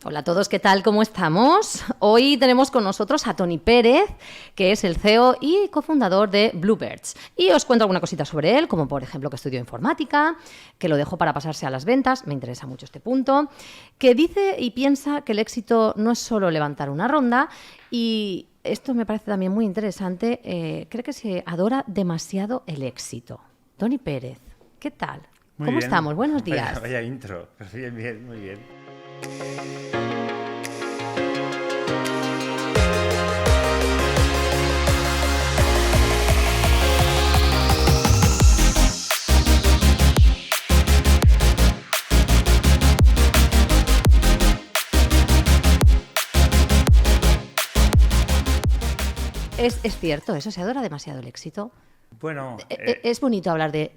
Hola a todos, ¿qué tal? ¿Cómo estamos? Hoy tenemos con nosotros a Toni Pérez, que es el CEO y cofundador de Bluebirds. Y os cuento alguna cosita sobre él, como por ejemplo que estudió informática, que lo dejó para pasarse a las ventas, me interesa mucho este punto, que dice y piensa que el éxito no es solo levantar una ronda y esto me parece también muy interesante, cree que se adora demasiado el éxito. Toni Pérez, ¿qué tal? Muy ¿Cómo bien. estamos? Buenos días. Vaya intro. Bien, bien, muy bien. Es cierto, eso, se adora demasiado el éxito. Bueno, Es bonito hablar de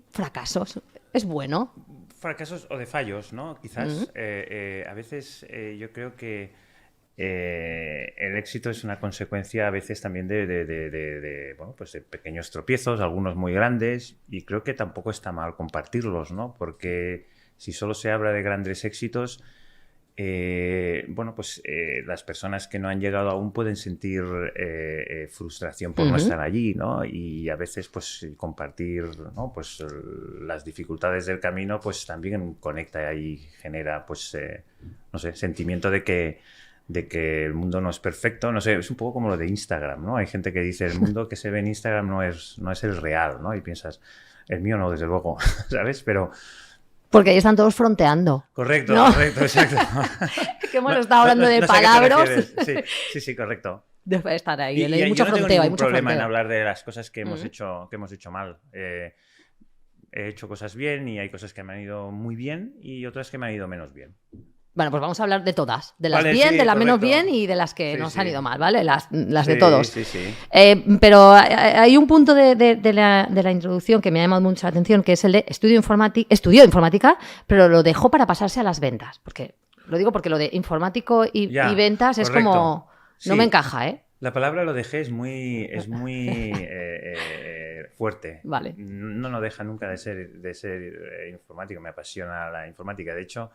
fracasos, es bueno. fracasos o de fallos, ¿no? Quizás a veces yo creo que el éxito es una consecuencia a veces también bueno, pues de pequeños tropiezos, algunos muy grandes, y creo que tampoco está mal compartirlos, ¿no? Porque si solo se habla de grandes éxitos, bueno, pues las personas que no han llegado aún pueden sentir frustración por no estar allí, ¿no? Y a veces, pues, compartir, ¿no? Pues las dificultades del camino, pues también conecta y genera, pues, no sé, sentimiento de que el mundo no es perfecto. No sé, es un poco como lo de Instagram, ¿no? Hay gente que dice, el mundo que se ve en Instagram no es el real, ¿no? Y piensas, el mío no, desde luego, ¿sabes? Pero... Porque ahí están todos fronteando. Correcto, ¿no? correcto, exacto. Que hemos estado hablando de sé a qué te palabras. refieres. Sí, correcto. Debe estar ahí. Y Hay mucho yo no tengo fronteo, hay ningún mucho problema en fronteo. hablar de las cosas que hemos hecho mal. He hecho cosas bien y hay cosas que me han ido muy bien y otras que me han ido menos bien. Bueno, pues vamos a hablar de todas. De las Vale, bien, sí, de las menos correcto. bien y de las que Sí, nos sí. han ido mal, ¿vale? Las de Sí, todos. sí. Pero hay un punto de la introducción que me ha llamado mucho la atención, que es el de estudió informática, pero lo dejó para pasarse a las ventas. Lo digo porque lo de informático y ventas es correcto. como... No Sí. me encaja, ¿eh? La palabra lo dejé es muy fuerte. Vale. No deja nunca de ser informático. Me apasiona la informática. De hecho,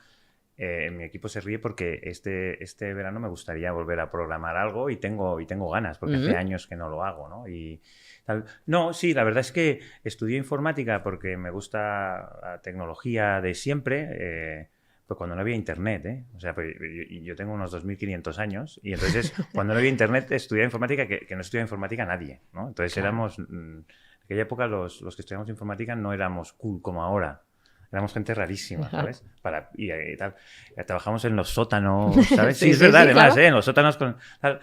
mi equipo se ríe porque este verano me gustaría volver a programar algo y tengo ganas, porque hace años que no lo hago, ¿no? Y tal. No, sí, la verdad es que estudié informática porque me gusta la tecnología de siempre. Pues cuando no había internet, ¿eh? O sea, pues yo tengo unos 2.500 años y entonces cuando no había internet estudiaba informática que no estudiaba informática nadie, ¿no? Entonces éramos, en aquella época los que estudiamos informática no éramos cool como ahora. Éramos gente rarísima, ¿sabes? Y tal. Trabajamos en los sótanos, ¿sabes? Sí, es verdad, además, claro. En los sótanos con... Tal.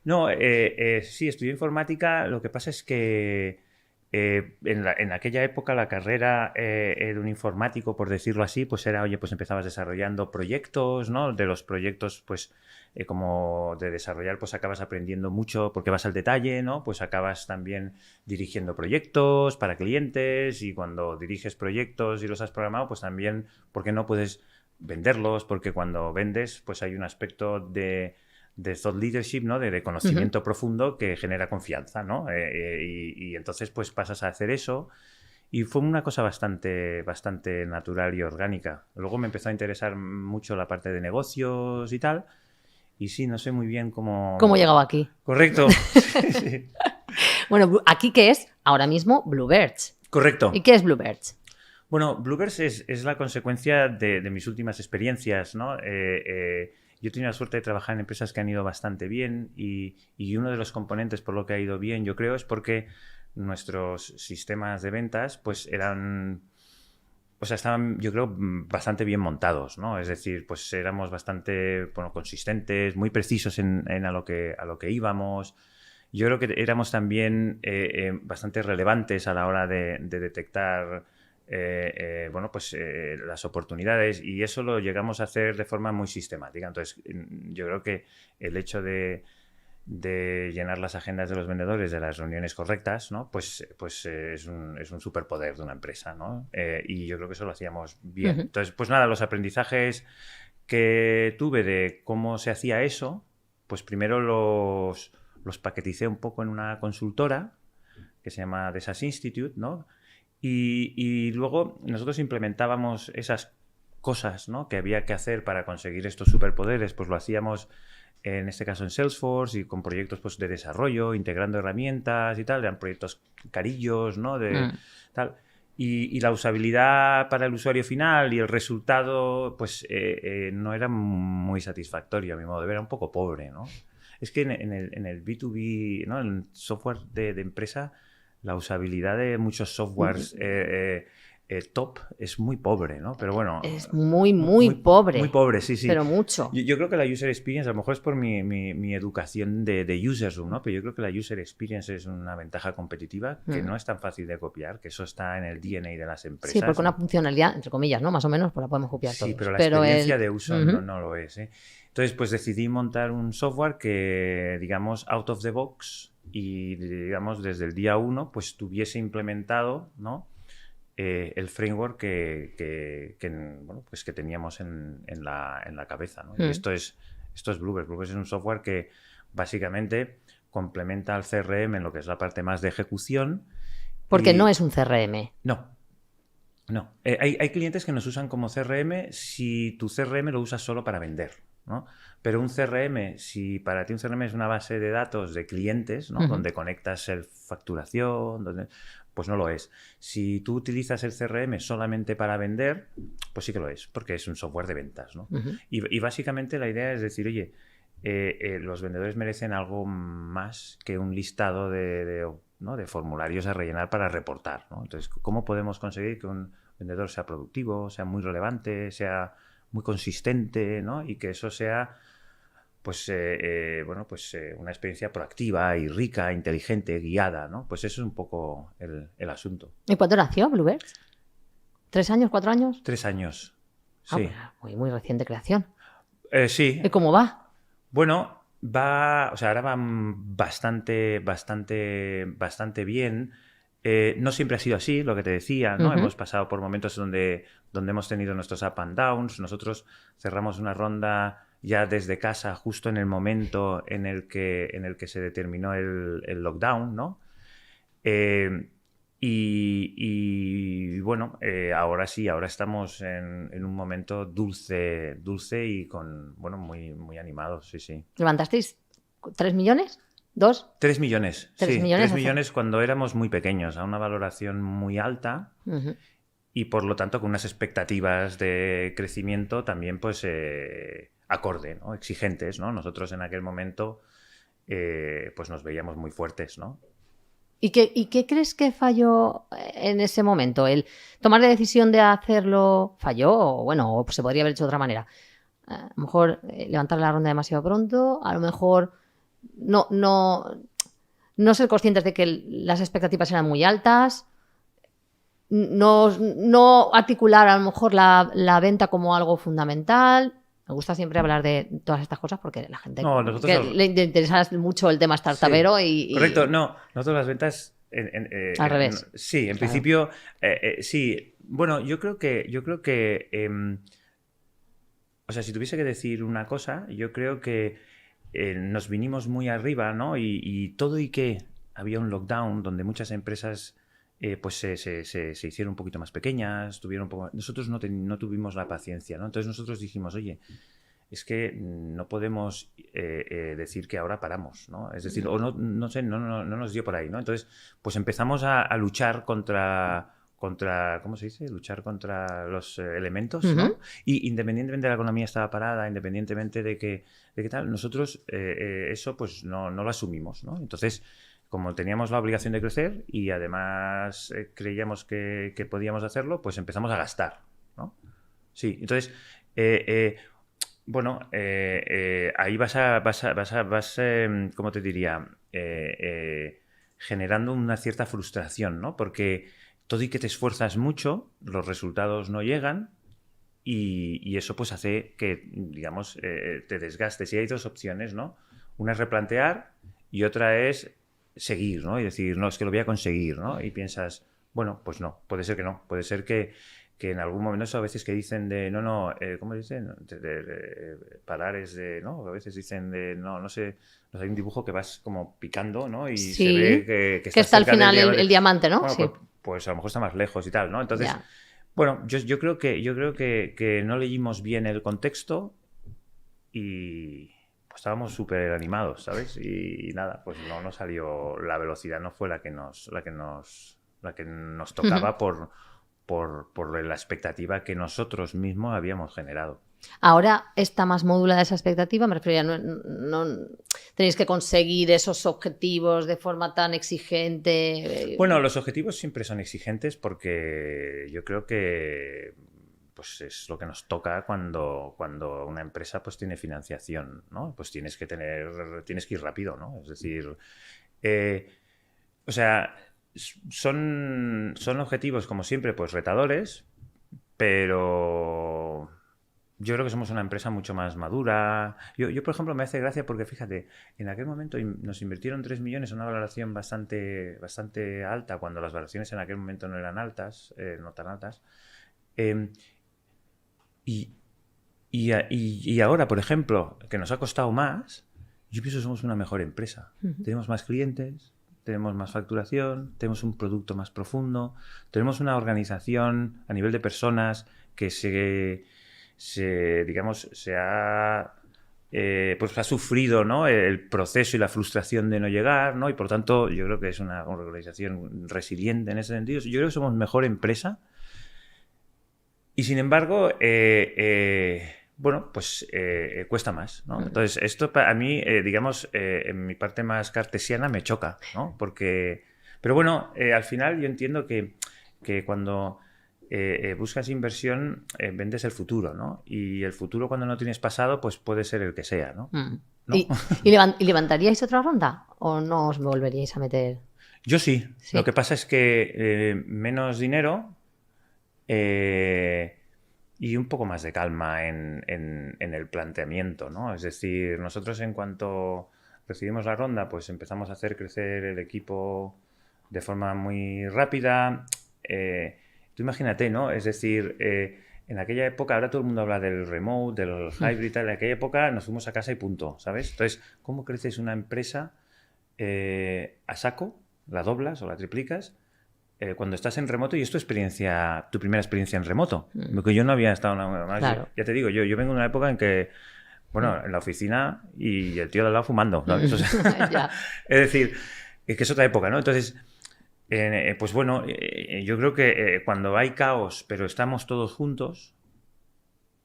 No, sí, estudié informática. Lo que pasa es que en aquella época la carrera de un informático, por decirlo así, pues era, oye, pues empezabas desarrollando proyectos, ¿no? De los proyectos, pues como de desarrollar, pues acabas aprendiendo mucho porque vas al detalle, ¿no? Pues acabas también dirigiendo proyectos para clientes y cuando diriges proyectos y los has programado, pues también, ¿por qué no puedes venderlos? Porque cuando vendes, pues hay un aspecto de thought leadership, ¿no? De conocimiento profundo que genera confianza, ¿no? Y entonces pues pasas a hacer eso y fue una cosa bastante natural y orgánica. Luego me empezó a interesar mucho la parte de negocios y tal y sí, no sé muy bien cómo... ¿Cómo he llegado aquí? Correcto. Sí. Bueno, ¿aquí qué es? Ahora mismo Bluebirds. Correcto. ¿Y qué es Bluebirds? Bueno, Bluebirds es la consecuencia de mis últimas experiencias, ¿no? Yo he tenido la suerte de trabajar en empresas que han ido bastante bien y uno de los componentes por lo que ha ido bien, yo creo, es porque nuestros sistemas de ventas pues eran... O sea, estaban, yo creo, bastante bien montados, ¿no? Es decir, pues éramos bastante, bueno, consistentes, muy precisos en a lo que íbamos. Yo creo que éramos también bastante relevantes a la hora de detectar bueno, pues las oportunidades y eso lo llegamos a hacer de forma muy sistemática. Entonces, yo creo que el hecho de llenar las agendas de los vendedores de las reuniones correctas, ¿no? Pues es un superpoder de una empresa, ¿no? Y yo creo que eso lo hacíamos bien. Entonces, pues nada, los aprendizajes que tuve de cómo se hacía eso, pues primero los paqueticé un poco en una consultora que se llama The SaaS Institute, ¿no? Y luego nosotros implementábamos esas cosas, ¿no? que había que hacer para conseguir estos superpoderes, pues lo hacíamos en este caso en Salesforce y con proyectos pues, de desarrollo, integrando herramientas y tal, eran proyectos carillos, ¿no? Tal. Y la usabilidad para el usuario final y el resultado pues no era muy satisfactorio a mi modo de ver, era un poco pobre, ¿no? Es que en el B2B, ¿no? En el software de empresa, la usabilidad de muchos softwares top es muy pobre, ¿no? Pero bueno... Es muy pobre. Muy pobre, sí. Pero mucho. Yo creo que la user experience, a lo mejor es por mi educación de user room, ¿no? Pero yo creo que la user experience es una ventaja competitiva que no es tan fácil de copiar, que eso está en el DNA de las empresas. Sí, porque una funcionalidad, entre comillas, ¿no? Más o menos, pues la podemos copiar todos. Sí, pero la experiencia de uso no lo es, ¿eh? Entonces, pues decidí montar un software que, digamos, out of the box y, digamos, desde el día 1, pues tuviese implementado, ¿no? El framework que teníamos en la cabeza, ¿no? Y esto es Bluebirds. Bluebirds es un software que básicamente complementa al CRM en lo que es la parte más de ejecución. Porque no es un CRM. No. Hay clientes que nos usan como CRM si tu CRM lo usas solo para vender, ¿no? Pero un CRM, si para ti un CRM es una base de datos de clientes, ¿no? Donde conectas el facturación, pues no lo es. Si tú utilizas el CRM solamente para vender, pues sí que lo es, porque es un software de ventas, ¿no? Y básicamente la idea es decir, oye, los vendedores merecen algo más que un listado ¿no? de formularios a rellenar para reportar, ¿no? Entonces, ¿cómo podemos conseguir que un vendedor sea productivo, sea muy relevante, sea muy consistente, ¿no? Y que eso sea pues una experiencia proactiva y rica, inteligente, guiada, ¿no? Pues eso es un poco el asunto. ¿Y cuándo nació Bluebirds? ¿3 años, 4 años? 3 años, sí. Muy reciente creación. Sí. ¿Y cómo va? Bueno, ahora va bastante bien. No siempre ha sido así, lo que te decía, ¿no? Hemos pasado por momentos donde hemos tenido nuestros up and downs. Nosotros cerramos una ronda ya desde casa, justo en el momento en el que se determinó el lockdown, ¿no? Bueno, ahora sí, ahora estamos en un momento dulce y muy animados, sí. ¿Levantasteis 3 millones? ¿2? 3 millones, 3 sí. millones 3 millones cuando éramos muy pequeños, a una valoración muy alta y por lo tanto con unas expectativas de crecimiento también pues acorde, ¿no? Exigentes, ¿no? Nosotros en aquel momento pues nos veíamos muy fuertes, ¿no? ¿Y qué crees que falló en ese momento? ¿El tomar la decisión de hacerlo falló? O se podría haber hecho de otra manera. A lo mejor levantar la ronda demasiado pronto, a lo mejor no ser conscientes de que las expectativas eran muy altas, no articular a lo mejor la venta como algo fundamental. Me gusta siempre hablar de todas estas cosas porque la gente le interesa mucho el tema startupero. Sí, correcto, no. Nosotros las ventas... al revés. Sí, en principio, sí. Bueno, yo creo que si tuviese que decir una cosa, yo creo que nos vinimos muy arriba, ¿no? Y todo y que había un lockdown donde muchas empresas pues se hicieron un poquito más pequeñas, nosotros no tuvimos la paciencia, ¿no? Entonces nosotros dijimos, oye, es que no podemos decir que ahora paramos, ¿no? Es decir, o no nos dio por ahí, ¿no? Entonces, pues empezamos a luchar contra, ¿cómo se dice? Luchar contra los elementos, ¿no? Y independientemente de la economía estaba parada, independientemente de que tal, nosotros eso pues no lo asumimos, ¿no? Entonces, como teníamos la obligación de crecer y además creíamos que podíamos hacerlo, pues empezamos a gastar, ¿no? Sí, entonces, ahí vas ¿cómo te diría? Generando una cierta frustración, ¿no? Porque todo y que te esfuerzas mucho, los resultados no llegan y eso pues hace que, digamos, te desgastes. Y hay 2 opciones, ¿no? Una es replantear y otra es seguir, ¿no? Y decir, no, es que lo voy a conseguir, ¿no? Y piensas, bueno, pues no, puede ser que no. Puede ser que en algún momento eso a veces que dicen de, ¿cómo dicen? Parar es de, ¿no? A veces dicen de, no sé, hay un dibujo que vas como picando, ¿no? Y sí, se ve que está al final el diamante, ¿no? Bueno, sí. pues a lo mejor está más lejos y tal, ¿no? Entonces, Bueno, yo creo que no leímos bien el contexto y pues estábamos súper animados, ¿sabes? Y nada, pues no nos salió, la velocidad no fue la que nos tocaba por la expectativa que nosotros mismos habíamos generado. Ahora está más modulada esa expectativa, me refiero ya, no tenéis que conseguir esos objetivos de forma tan exigente. Bueno, los objetivos siempre son exigentes porque yo creo que pues es lo que nos toca cuando una empresa pues tiene financiación, ¿no? Pues tienes que ir rápido, ¿no? Es decir, o sea, son objetivos como siempre pues retadores, pero yo creo que somos una empresa mucho más madura. Yo, por ejemplo, me hace gracia porque, fíjate, en aquel momento nos invirtieron 3 millones, una valoración bastante alta, cuando las valoraciones en aquel momento no eran altas, no tan altas. Y ahora, por ejemplo, que nos ha costado más, yo pienso que somos una mejor empresa. Tenemos más clientes, tenemos más facturación, tenemos un producto más profundo, tenemos una organización a nivel de personas que pues ha sufrido, ¿no?, el proceso y la frustración de no llegar, ¿no? Y por tanto yo creo que es una organización resiliente en ese sentido. Yo creo que somos mejor empresa y sin embargo bueno, pues cuesta más, ¿no? Entonces esto a mí, digamos, en mi parte más cartesiana me choca, ¿no? Pero bueno, al final yo entiendo que cuando buscas inversión, vendes el futuro, ¿no? Y el futuro, cuando no tienes pasado, pues puede ser el que sea, ¿no? ¿No? ¿Y levantaríais otra ronda o no os volveríais a meter? Yo sí. Lo que pasa es que menos dinero y un poco más de calma en el planteamiento, ¿no? Es decir, nosotros en cuanto recibimos la ronda, pues empezamos a hacer crecer el equipo de forma muy rápida. Tú imagínate, ¿no? Es decir, en aquella época, ahora todo el mundo habla del remote, del hybrid, tal. En aquella época nos fuimos a casa y punto, ¿sabes? Entonces, ¿cómo creces una empresa a saco? ¿La doblas o la triplicas? Cuando estás en remoto, y es tu primera experiencia en remoto, porque yo no había estado más. Claro. Ya te digo, yo vengo de una época en que, bueno, en la oficina y el tío de al lado fumando, ¿sabes? O sea, es decir, que es otra época, ¿no? Entonces, pues bueno, yo creo que cuando hay caos, pero estamos todos juntos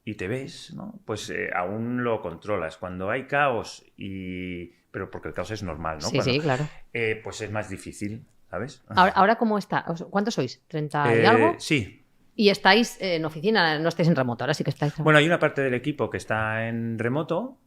y te ves, ¿no? Pues aún lo controlas. Cuando hay caos pero porque el caos es normal, ¿no? Sí, sí, claro. Pues es más difícil, ¿sabes? Ahora ¿cómo está? ¿Cuántos sois? ¿30 y algo? Sí. Y estáis en oficina, no estáis en remoto, ahora sí que estáis. Bueno, hay una parte del equipo que está en remoto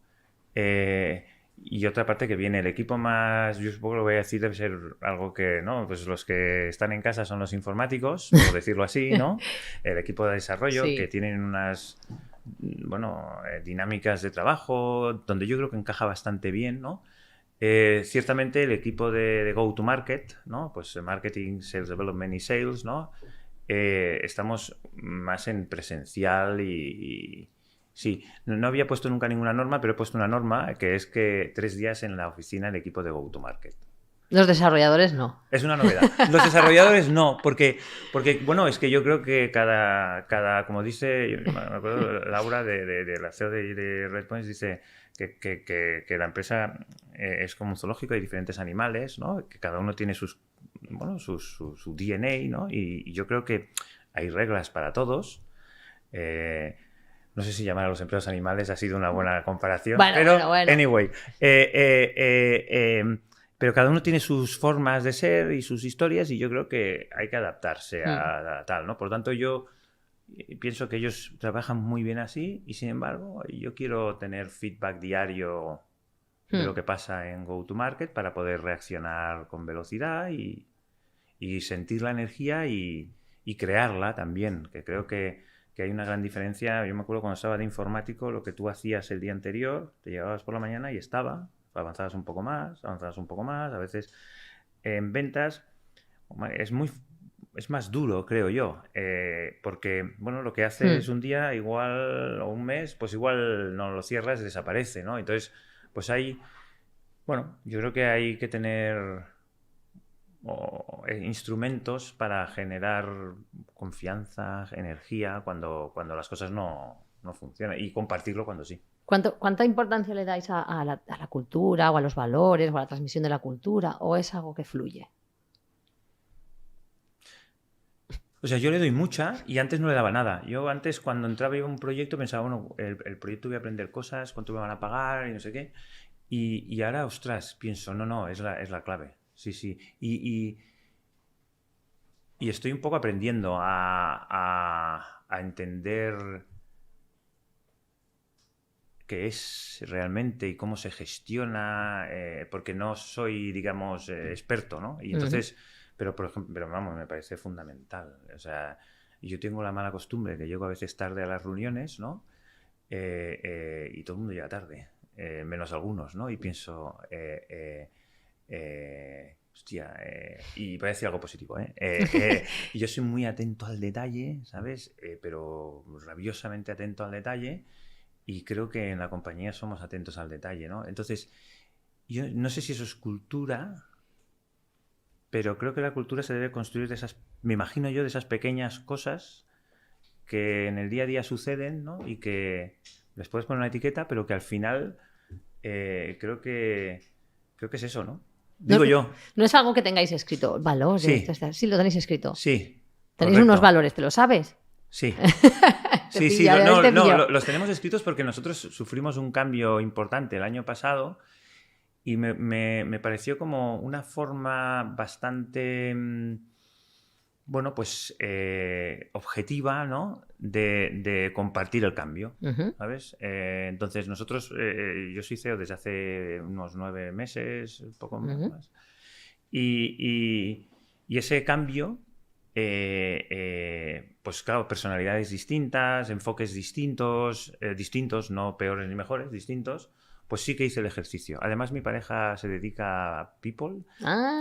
y otra parte que viene. El equipo más, yo supongo que lo voy a decir, debe ser algo que, ¿no? Pues los que están en casa son los informáticos, por decirlo así, ¿no? El equipo de desarrollo, Sí. que tienen unas, bueno, dinámicas de trabajo donde yo creo que encaja bastante bien, ¿no? Ciertamente el equipo de Go-to-Market, ¿no? Pues Marketing, Sales Development y Sales, ¿no? Estamos más en presencial y sí, no había puesto nunca ninguna norma, pero he puesto una norma que es que 3 días en la oficina el equipo de Go-to-Market. Los desarrolladores no. Es una novedad. Los desarrolladores no, porque bueno, es que yo creo que cada como dice, yo me acuerdo Laura de la CEO de Redpoint, dice que la empresa es como un zoológico, hay diferentes animales, ¿no? Que cada uno tiene su DNA, ¿no? Y yo creo que hay reglas para todos. No sé si llamar a los empleados animales ha sido una buena comparación, pero anyway. Pero cada uno tiene sus formas de ser y sus historias y yo creo que hay que adaptarse a tal, ¿no? Por tanto, yo pienso que ellos trabajan muy bien así y, sin embargo, yo quiero tener feedback diario de lo que pasa en Go-to-Market para poder reaccionar con velocidad y sentir la energía y crearla también, que creo que hay una gran diferencia. Yo me acuerdo cuando estaba de informático, lo que tú hacías el día anterior, te llegabas por la mañana y avanzabas un poco más, a veces en ventas es más duro, creo yo, porque, bueno, lo que haces un día igual o un mes, pues igual no lo cierras y desaparece, ¿no? Entonces, pues yo creo que hay que tener instrumentos para generar confianza, energía cuando las cosas no funcionan y compartirlo cuando sí. ¿Cuánta importancia le dais a la cultura o a los valores o a la transmisión de la cultura? ¿O es algo que fluye? O sea, yo le doy mucha y antes no le daba nada. Yo antes, cuando entraba en un proyecto, pensaba, bueno, el proyecto voy a aprender cosas, cuánto me van a pagar y no sé qué. Y ahora, ostras, pienso, no, es la clave. Sí. Y estoy un poco aprendiendo a entender qué es realmente y cómo se gestiona, porque no soy, digamos, experto, ¿no? Y entonces, pero vamos, me parece fundamental. O sea, yo tengo la mala costumbre que llego a veces tarde a las reuniones, ¿no? Y todo el mundo llega tarde, menos algunos, ¿no? Y pienso, hostia, y voy a decir algo positivo, y yo soy muy atento al detalle, ¿sabes? Pero rabiosamente atento al detalle. Y creo que en la compañía somos atentos al detalle, ¿no? Entonces, yo no sé si eso es cultura, pero creo que la cultura se debe construir de esas, me imagino yo, de esas pequeñas cosas que en el día a día suceden, ¿no? Y que les puedes poner una etiqueta, pero que al final creo que es eso, ¿no? Digo yo. No es algo que tengáis escrito, valores. Sí. Sí, lo tenéis escrito. Sí. Tenéis correcto. unos valores, ¿te lo sabes? Sí. Sí, los tenemos escritos porque nosotros sufrimos un cambio importante el año pasado y me pareció como una forma bastante, bueno, pues objetiva, ¿no? De compartir el cambio, ¿sabes? Entonces nosotros, yo soy CEO desde hace unos 9 meses, un poco más, y ese cambio... pues claro, personalidades distintas, enfoques distintos, no peores ni mejores, distintos, pues sí que hice el ejercicio. Además, mi pareja se dedica a people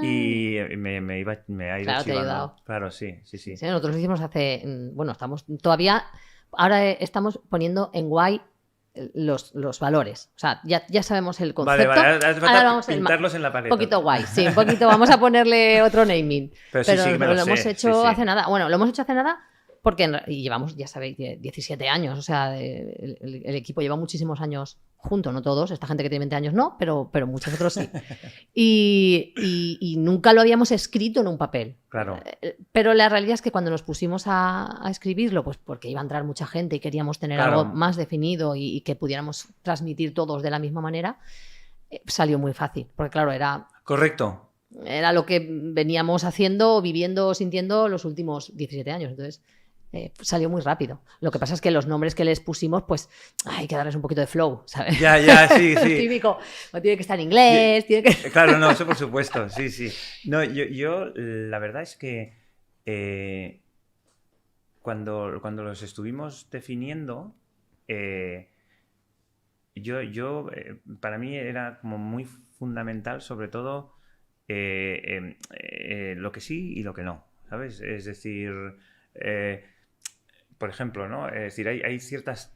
y me ha ido chivando. Claro, sí. Nosotros lo hicimos estamos todavía, ahora estamos poniendo en guay los valores. O sea, ya sabemos el concepto. Vale, ahora vamos a pintarlos en la pared. Un poquito guay, sí, un poquito. Vamos a ponerle otro naming. Pero sí que me lo hemos hecho hace nada. Bueno, lo hemos hecho hace nada porque llevamos, ya sabéis, 17 años. O sea, el equipo lleva muchísimos años juntos, no todos. Esta gente que tiene 20 años no, pero muchos otros sí. Y nunca lo habíamos escrito en un papel. Claro. Pero la realidad es que cuando nos pusimos a escribirlo, pues porque iba a entrar mucha gente y queríamos tener algo más definido y que pudiéramos transmitir todos de la misma manera, salió muy fácil. Porque claro, era... Correcto. Era lo que veníamos haciendo, viviendo, sintiendo los últimos 17 años. Entonces... salió muy rápido. Lo que pasa es que los nombres que les pusimos, pues hay que darles un poquito de flow, ¿sabes? Ya, sí. Típico. No tiene que estar en inglés, tiene que... Claro, no, eso por supuesto, sí. No, yo la verdad es que cuando los estuvimos definiendo, para mí era como muy fundamental, sobre todo, lo que sí y lo que no, ¿sabes? Es decir... por ejemplo, ¿no? Es decir, hay ciertas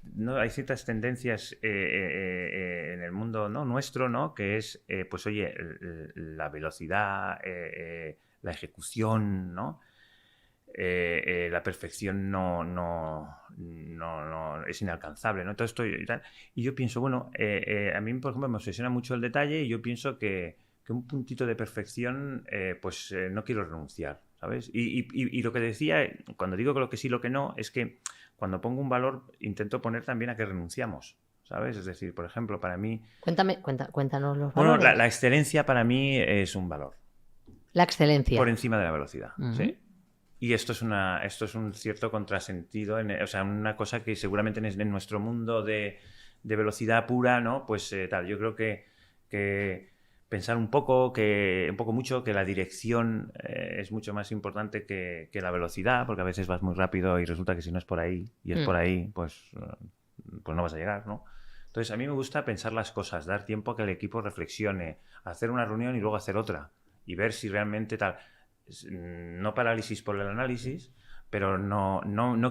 tendencias en el mundo, ¿no? nuestro, ¿no? Que es, pues oye, la velocidad, la ejecución, ¿no? La perfección no es inalcanzable, ¿no? Todo esto y tal. Y yo pienso, bueno, a mí, por ejemplo, me obsesiona mucho el detalle y yo pienso que un puntito de perfección, no quiero renunciar, ¿sabes? Y lo que decía, cuando digo que lo que sí, lo que no, es que cuando pongo un valor intento poner también a que renunciamos, ¿sabes? Es decir, por ejemplo, para mí... Cuéntanos los valores. Bueno, la excelencia para mí es un valor. La excelencia. Por encima de la velocidad, ¿sí? Y esto es un cierto contrasentido, o sea, una cosa que seguramente en nuestro mundo de velocidad pura, ¿no? Pues tal, yo creo que pensar un poco mucho que la dirección es mucho más importante que la velocidad, porque a veces vas muy rápido y resulta que si no es por ahí y es por ahí, pues no vas a llegar, ¿no? Entonces a mí me gusta pensar las cosas, dar tiempo a que el equipo reflexione, hacer una reunión y luego hacer otra y ver si realmente tal, no parálisis por el análisis, pero no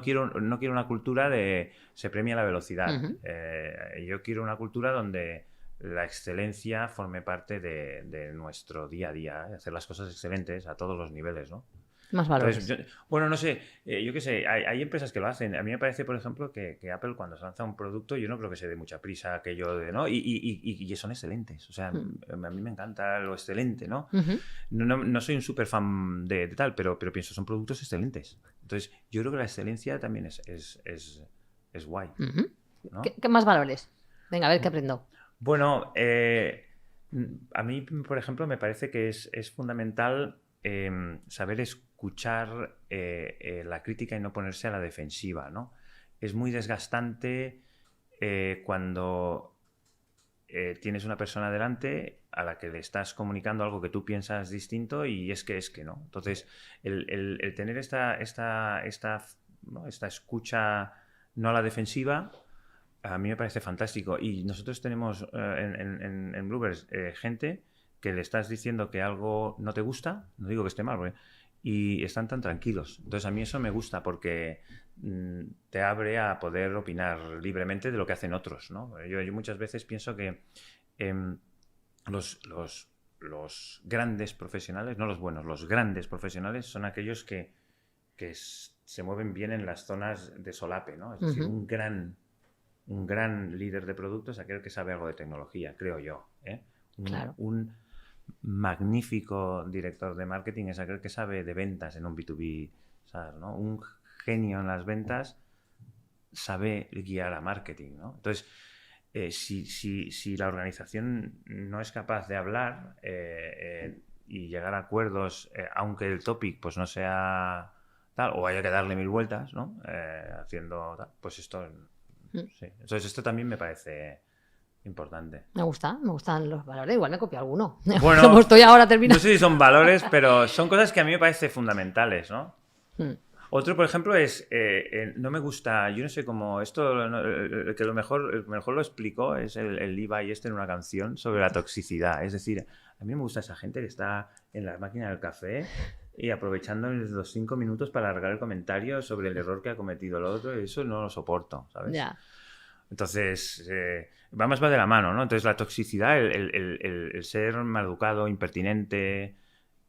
quiero una cultura de se premia la velocidad. Yo quiero una cultura donde la excelencia forme parte de nuestro día a día, hacer las cosas excelentes a todos los niveles, ¿no? Más valores. Entonces, bueno, no sé, yo qué sé, hay empresas que lo hacen. A mí me parece, por ejemplo, que Apple cuando se lanza un producto, yo no creo que se dé mucha prisa aquello de, ¿no? Y son excelentes. O sea, a mí me encanta lo excelente, ¿no? No soy un súper fan de tal, pero pienso, son productos excelentes. Entonces, yo creo que la excelencia también es guay, ¿no? ¿Qué más valores? Venga, a ver qué aprendo. Bueno, a mí, por ejemplo, me parece que es fundamental saber escuchar la crítica y no ponerse a la defensiva, ¿no? Es muy desgastante cuando tienes una persona delante a la que le estás comunicando algo que tú piensas distinto y es que no. Entonces, el tener esta escucha no a la defensiva a mí me parece fantástico. Y nosotros tenemos en Bluebirds gente que le estás diciendo que algo no te gusta, no digo que esté mal, y están tan tranquilos. Entonces a mí eso me gusta porque te abre a poder opinar libremente de lo que hacen otros, ¿no? Yo muchas veces pienso que los grandes profesionales, no los buenos, los grandes profesionales son aquellos que se mueven bien en las zonas de solape, ¿no? Es decir, un gran líder de producto es aquel que sabe algo de tecnología, creo yo, ¿eh? Claro. Un magnífico director de marketing es aquel que sabe de ventas en un B2B, ¿sabes, no? Un genio en las ventas sabe guiar a marketing, ¿no? Entonces, si la organización no es capaz de hablar y llegar a acuerdos, aunque el topic pues no sea tal, o haya que darle 1000 vueltas, ¿no? Haciendo tal, pues esto... Sí. Entonces, esto también me parece importante. Me gustan los valores. Igual me copio alguno. Bueno, como estoy ahora terminando. No sé si son valores, pero son cosas que a mí me parecen fundamentales, ¿no? Otro, por ejemplo, es, no me gusta, yo no sé cómo, esto, que lo mejor lo explicó es el Levi en una canción sobre la toxicidad. Es decir, a mí me gusta esa gente que está en la máquina del café y aprovechando los 5 minutos para alargar el comentario sobre el error que ha cometido el otro, y eso no lo soporto, ¿sabes? Ya. Entonces, va de la mano, ¿no? Entonces, la toxicidad, el ser maleducado, impertinente,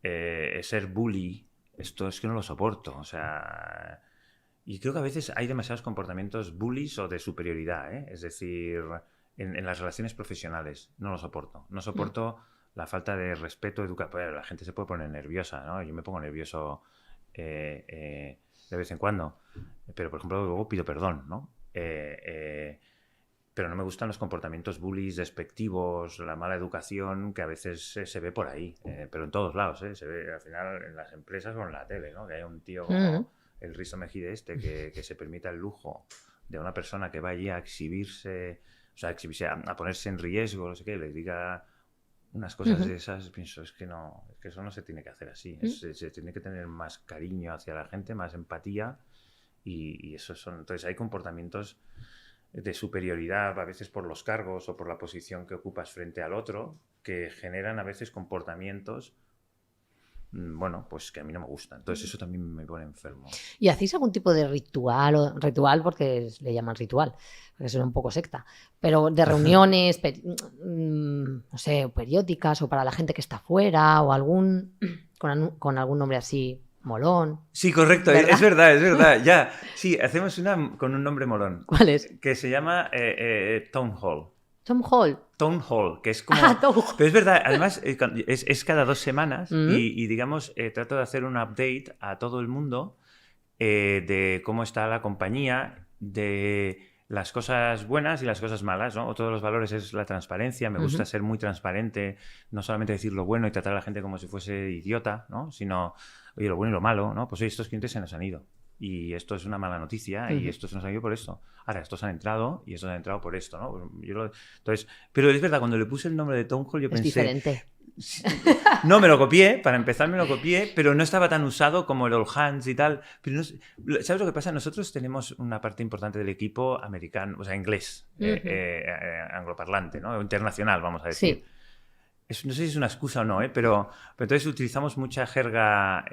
ser bully, esto es que no lo soporto, o sea... Y creo que a veces hay demasiados comportamientos bullies o de superioridad, ¿eh? Es decir, en las relaciones profesionales, no lo soporto. No soporto la falta de respeto, educación. La gente se puede poner nerviosa, ¿no? Yo me pongo nervioso de vez en cuando, pero, por ejemplo, luego pido perdón, ¿no? Pero no me gustan los comportamientos bullies, despectivos, la mala educación, que a veces se ve por ahí, pero en todos lados, se ve al final en las empresas o en la tele, ¿no? Que hay un tío como el Risto Mejide que se permita el lujo de una persona que va allí a exhibirse, a ponerse en riesgo, no sé qué, le diga unas cosas de esas, pienso, es que eso no se tiene que hacer así, se tiene que tener más cariño hacia la gente, más empatía, y eso son, entonces hay comportamientos de superioridad, a veces por los cargos o por la posición que ocupas frente al otro, que generan a veces comportamientos, bueno, pues que a mí no me gustan. Entonces eso también me pone enfermo. ¿Y hacéis algún tipo de ritual porque le llaman ritual, porque suena un poco secta, pero de reuniones, no sé, periódicas o para la gente que está fuera o con algún nombre así molón? Sí, correcto, ¿verdad? Es verdad, ya. Sí, hacemos una con un nombre molón. ¿Cuál es? Que se llama Town Hall. Town Hall, que es como... Pero es verdad, además es cada 2 semanas y digamos, trato de hacer un update a todo el mundo de cómo está la compañía, de las cosas buenas y las cosas malas, ¿no? Otro de los valores es la transparencia. Me gusta ser muy transparente, no solamente decir lo bueno y tratar a la gente como si fuese idiota, ¿no? Sino, oye, lo bueno y lo malo, ¿no? Pues oye, estos clientes se nos han ido. Y esto es una mala noticia y estos se nos han ido por esto. Ahora, estos han entrado y estos han entrado por esto, ¿no? Entonces, pero es verdad, cuando le puse el nombre de Town Hall yo pensé... Es diferente. No, me lo copié, para empezar me lo copié, pero no estaba tan usado como el All Hands y tal. Pero no, ¿sabes lo que pasa? Nosotros tenemos una parte importante del equipo americano, o sea, inglés, angloparlante, ¿no? O internacional, vamos a decir. Sí. No sé si es una excusa o no, pero entonces utilizamos mucha jerga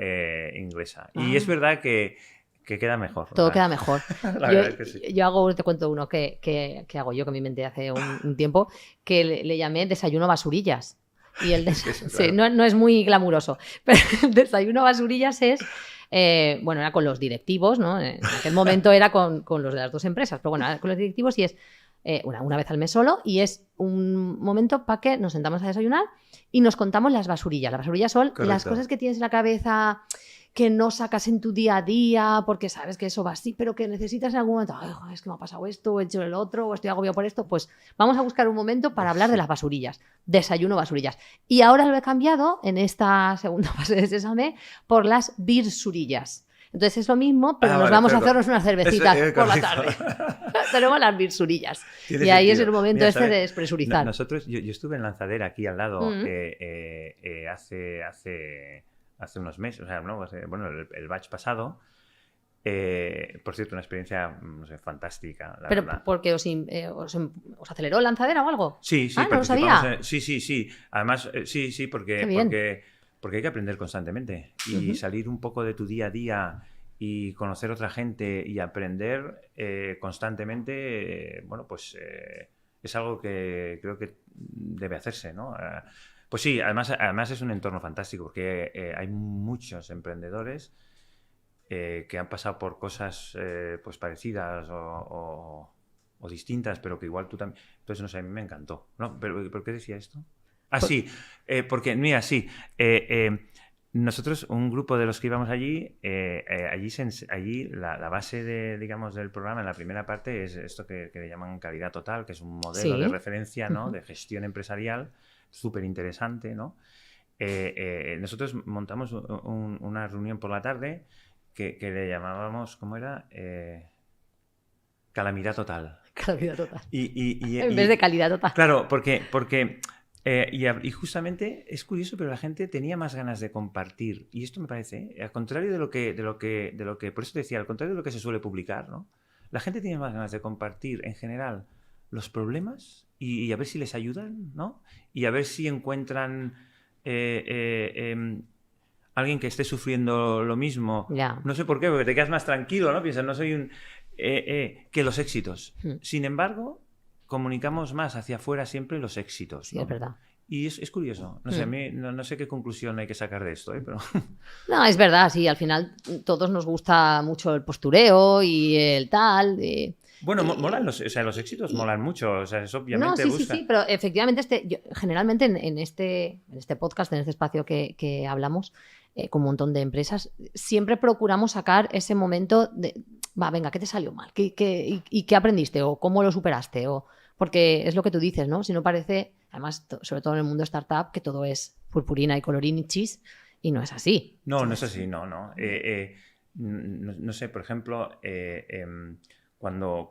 inglesa. Y es verdad que que queda mejor. Todo queda mejor. La verdad es que sí. Yo te cuento uno que hago yo, que me inventé hace un tiempo, que le llamé desayuno basurillas. Y el sí, no es muy glamuroso, pero el desayuno basurillas es, bueno, era con los directivos, ¿no? En aquel momento era con los de las dos empresas, pero bueno, con los directivos y es una vez al mes solo, y es un momento para que nos sentamos a desayunar y nos contamos las basurillas. Las basurillas son las cosas que tienes en la cabeza que no sacas en tu día a día porque sabes que eso va así, pero que necesitas en algún momento, ay, joder, es que me ha pasado esto, he hecho el otro, o estoy agobiado por esto. Pues vamos a buscar un momento para hablar de las basurillas, desayuno basurillas. Y ahora lo he cambiado en esta segunda fase de Sésame por las birsurillas. Entonces es lo mismo, pero nos vamos a hacernos unas cervecitas por la tarde. Tenemos las birsurillas. Y ahí es el momento de despresurizar. Nosotros, yo estuve en Lanzadera, aquí al lado, hace unos meses, o sea, ¿no? Bueno, el batch pasado. Por cierto, una experiencia, no sé, fantástica, la ¿Pero verdad. porque os aceleró Lanzadera o algo? Sí, sí. No lo sabía. Sí. Además, sí, porque hay que aprender constantemente y salir un poco de tu día a día y conocer otra gente y aprender constantemente, bueno, pues es algo que creo que debe hacerse, ¿no? Pues sí, además es un entorno fantástico porque hay muchos emprendedores que han pasado por cosas pues parecidas o distintas, pero que igual tú también... Entonces, no sé, a mí me encantó. ¿No? ¿Pero por qué decía esto? Sí, porque, mira, sí. Nosotros, un grupo de los que íbamos allí, allí la base digamos, del programa en la primera parte es esto que le llaman calidad total, que es un modelo de referencia, ¿no? De gestión empresarial súper interesante, ¿no? Nosotros montamos una reunión por la tarde que le llamábamos, ¿cómo era? Calamidad total. Calamidad total. En vez de calidad total. Claro, porque y justamente es curioso, pero la gente tenía más ganas de compartir. Y esto me parece, al contrario de lo que, por eso te decía, al contrario de lo que se suele publicar, ¿no? La gente tiene más ganas de compartir en general los problemas y a ver si les ayudan, ¿no? Y a ver si encuentran alguien que esté sufriendo lo mismo. Ya. No sé por qué, porque te quedas más tranquilo, ¿no? Piensas, no soy un... que los éxitos. Sin embargo, comunicamos más hacia afuera siempre los éxitos, Sí, ¿no? es verdad. Y es curioso. No sé, a mí no sé qué conclusión hay que sacar de esto, pero... No, es verdad, sí. Al final todos nos gusta mucho el postureo y el tal... Bueno, molan los éxitos molan mucho, o sea, es obviamente no, sí, pero efectivamente generalmente en este podcast, en este espacio que hablamos con un montón de empresas, siempre procuramos sacar ese momento de, venga, ¿qué te salió mal? ¿Y qué aprendiste? ¿O cómo lo superaste? Porque es lo que tú dices, ¿no? Si no parece, además, sobre todo en el mundo startup, que todo es purpurina y colorín y chis, y no es así. No es así, no. No sé, por ejemplo... Cuando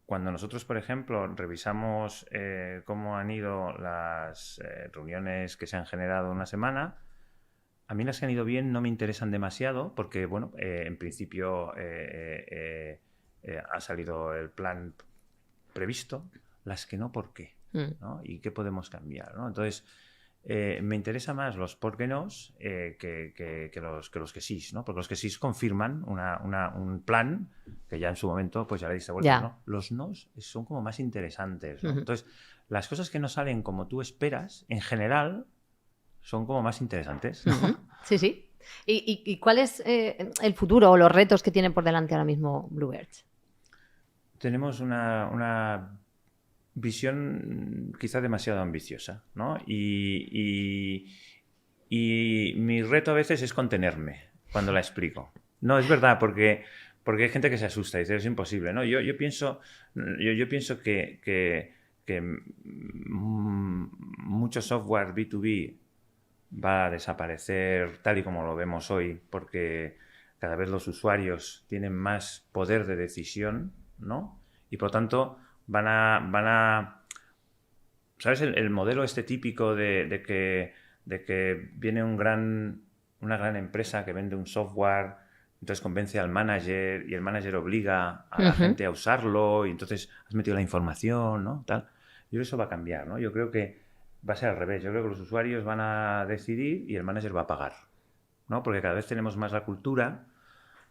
nosotros, por ejemplo, revisamos cómo han ido las reuniones que se han generado una semana, a mí las que han ido bien no me interesan demasiado porque, bueno, en principio ha salido el plan previsto, las que no, ¿por qué? ¿No? ¿Y qué podemos cambiar? ¿No? Entonces... me interesa más los por qué nos que los que sí, ¿no? Porque los que sí confirman un plan que ya en su momento pues ya le diste vuelta, ¿no? Los nos son como más interesantes, ¿no? Entonces, las cosas que no salen como tú esperas, en general, son como más interesantes, ¿no? Sí. ¿Y cuál es el futuro o los retos que tiene por delante ahora mismo Bluebirds? Tenemos una visión quizá demasiado ambiciosa, ¿no? Y mi reto a veces es contenerme cuando la explico. No, es verdad, porque hay gente que se asusta y dice, es imposible, ¿no? Yo pienso que mucho software B2B va a desaparecer tal y como lo vemos hoy, porque cada vez los usuarios tienen más poder de decisión, ¿no? Y por lo tanto van a ¿sabes? El modelo este típico de que viene una gran empresa que vende un software, entonces convence al manager y el manager obliga a la gente a usarlo y entonces has metido la información, ¿no? Tal. Yo creo que eso va a cambiar, ¿no? Yo creo que va a ser al revés. Yo creo que los usuarios van a decidir y el manager va a pagar, ¿no? Porque cada vez tenemos más la cultura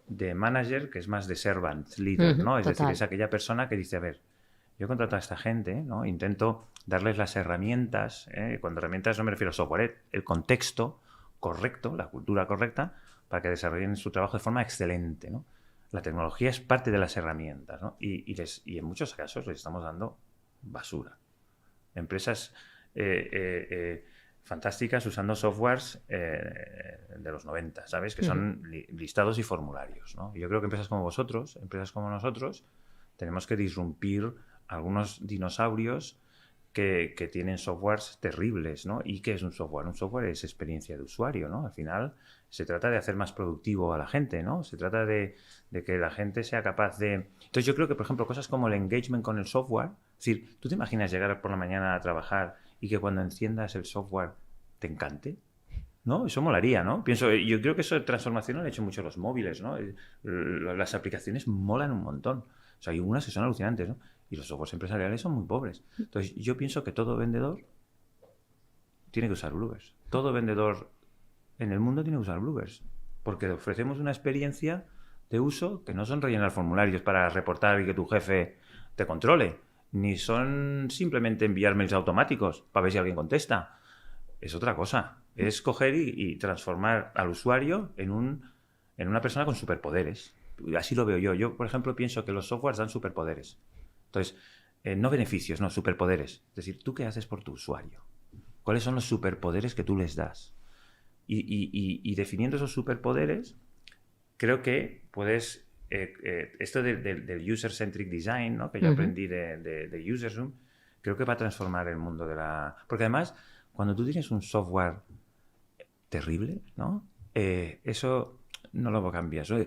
de manager que es más de servant leader, ¿no? Es total. decir, es aquella persona que dice, a ver, yo he contratado a esta gente, ¿no? Intento darles las herramientas, cuando herramientas no me refiero a software, el contexto correcto, la cultura correcta, para que desarrollen su trabajo de forma excelente, ¿no? La tecnología es parte de las herramientas, ¿no? Y en muchos casos les estamos dando basura. Empresas fantásticas usando softwares de los 90, ¿sabes? Que son listados y formularios, ¿no? Y yo creo que empresas como vosotros, empresas como nosotros, tenemos que disrumpir algunos dinosaurios que tienen softwares terribles, ¿no? ¿Y qué es un software? Un software es experiencia de usuario, ¿no? Al final se trata de hacer más productivo a la gente, ¿no? Se trata de que la gente sea capaz de... Entonces yo creo que, por ejemplo, cosas como el engagement con el software, es decir, ¿tú te imaginas llegar por la mañana a trabajar y que cuando enciendas el software te encante? ¿No? Eso molaría, ¿no? Yo creo que eso de transformación lo han hecho mucho los móviles, ¿no? Las aplicaciones molan un montón. O sea, hay unas que son alucinantes, ¿no? Y los softwares empresariales son muy pobres. Entonces, yo pienso que todo vendedor tiene que usar Bluebirds. Todo vendedor en el mundo tiene que usar Bluebirds. Porque ofrecemos una experiencia de uso que no son rellenar formularios para reportar y que tu jefe te controle. Ni son simplemente enviar mails automáticos para ver si alguien contesta. Es otra cosa. Es coger y transformar al usuario en una persona con superpoderes. Así lo veo yo. Yo, por ejemplo, pienso que los softwares dan superpoderes. Entonces, no beneficios, no, superpoderes. Es decir, ¿tú qué haces por tu usuario? ¿Cuáles son los superpoderes que tú les das? Y definiendo esos superpoderes, creo que puedes... esto del user-centric design, ¿no? Que yo aprendí de UserZoom, creo que va a transformar el mundo de la... Porque además, cuando tú tienes un software terrible, ¿no? Eso no lo cambias, ¿no?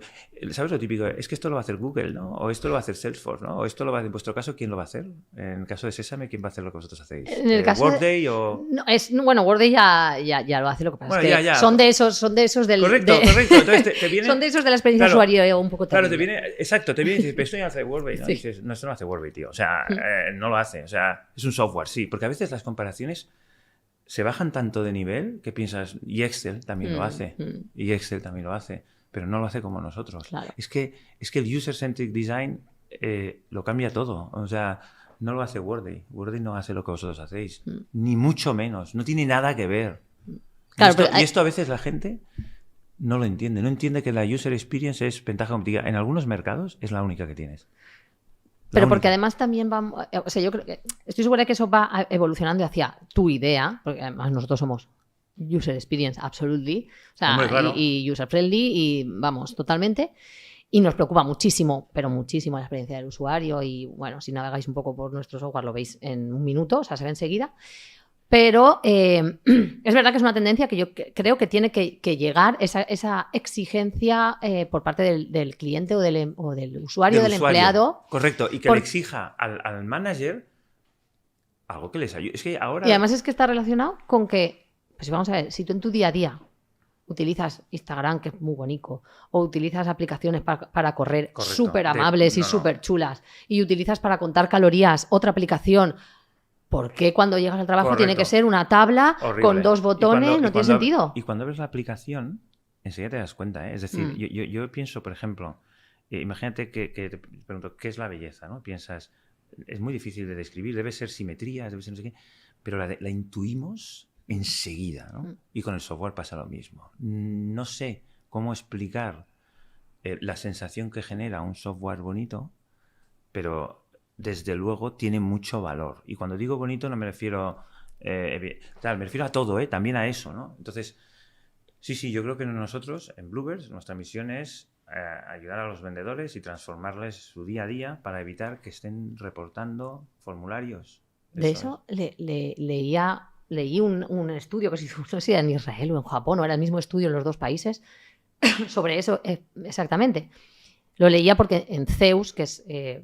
¿Sabes lo típico? Es que esto lo va a hacer Google, ¿no? O esto lo va a hacer Salesforce, ¿no? O esto lo va a hacer... En vuestro caso, ¿quién lo va a hacer? En el caso de Sésame, ¿quién va a hacer lo que vosotros hacéis? En el caso ¿Workday o...? No, bueno, Workday ya lo hace, lo que pasa Bueno, es que ya. son de esos del... Correcto. Entonces te viene... Son de esos de la experiencia de usuario un poco Claro, terrible. te viene y dices, pero esto ya hace Workday, ¿no? Sí. Y dices, no, esto no hace Workday, tío. O sea, no lo hace. O sea, es un software, sí. Porque a veces las comparaciones se bajan tanto de nivel que piensas, y Excel también lo hace. Y Excel también lo hace. Pero no lo hace como nosotros. Claro. Es que el user-centric design lo cambia todo. O sea, no lo hace Workday. Workday no hace lo que vosotros hacéis. Ni mucho menos. No tiene nada que ver. Claro, Y esto a veces la gente no lo entiende. No entiende que la user experience es ventaja competitiva. En algunos mercados es la única que tienes. Pero porque además también va... O sea, yo creo que... Estoy segura que eso va evolucionando hacia tu idea, porque además nosotros somos... User experience, absolutely. O sea, hombre, claro. y user friendly, y vamos, totalmente. Y nos preocupa muchísimo, pero muchísimo la experiencia del usuario. Y bueno, si navegáis un poco por nuestro software, lo veis en un minuto, o sea, se ve enseguida. Pero es verdad que es una tendencia que yo creo que tiene que llegar esa exigencia por parte del cliente o del usuario, del empleado. Correcto, y que le exija al manager algo que les ayude. Es que ahora... Y además es que está relacionado con que, pues vamos a ver, si tú en tu día a día utilizas Instagram, que es muy bonito, o utilizas aplicaciones para correr súper amables y súper chulas, y utilizas para contar calorías otra aplicación, ¿por qué cuando llegas al trabajo tiene que ser una tabla con 2 botones? No tiene sentido. Y cuando abres la aplicación, enseguida te das cuenta, ¿eh? Es decir, yo pienso, por ejemplo, imagínate que te pregunto, ¿qué es la belleza? ¿No? Piensas, es muy difícil de describir, debe ser simetría, debe ser no sé qué, pero la intuimos enseguida, ¿no? Y con el software pasa lo mismo. No sé cómo explicar la sensación que genera un software bonito, pero desde luego tiene mucho valor. Y cuando digo bonito no me refiero... me refiero a todo, también a eso, ¿no? Entonces, sí, yo creo que nosotros, en Bluebirds, nuestra misión es ayudar a los vendedores y transformarles su día a día para evitar que estén reportando formularios. De eso leí un estudio que se hizo, no sé si era en Israel o en Japón, o era el mismo estudio en los dos países, sobre eso exactamente. Lo leía porque en Zeus, que es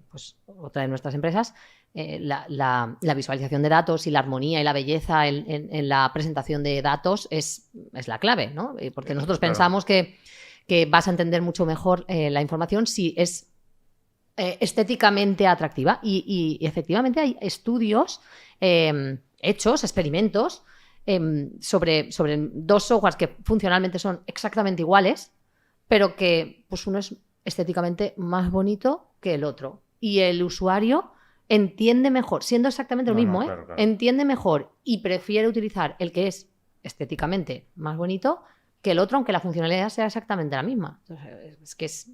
pues, otra de nuestras empresas, la visualización de datos y la armonía y la belleza en la presentación de datos es la clave, ¿no? Porque nosotros pensamos que vas a entender mucho mejor la información si es estéticamente atractiva. Y efectivamente hay estudios hechos, experimentos, sobre 2 softwares que funcionalmente son exactamente iguales, pero que pues uno es estéticamente más bonito que el otro. Y el usuario entiende mejor, siendo exactamente lo mismo, claro. entiende mejor y prefiere utilizar el que es estéticamente más bonito que el otro, aunque la funcionalidad sea exactamente la misma. Entonces, es que es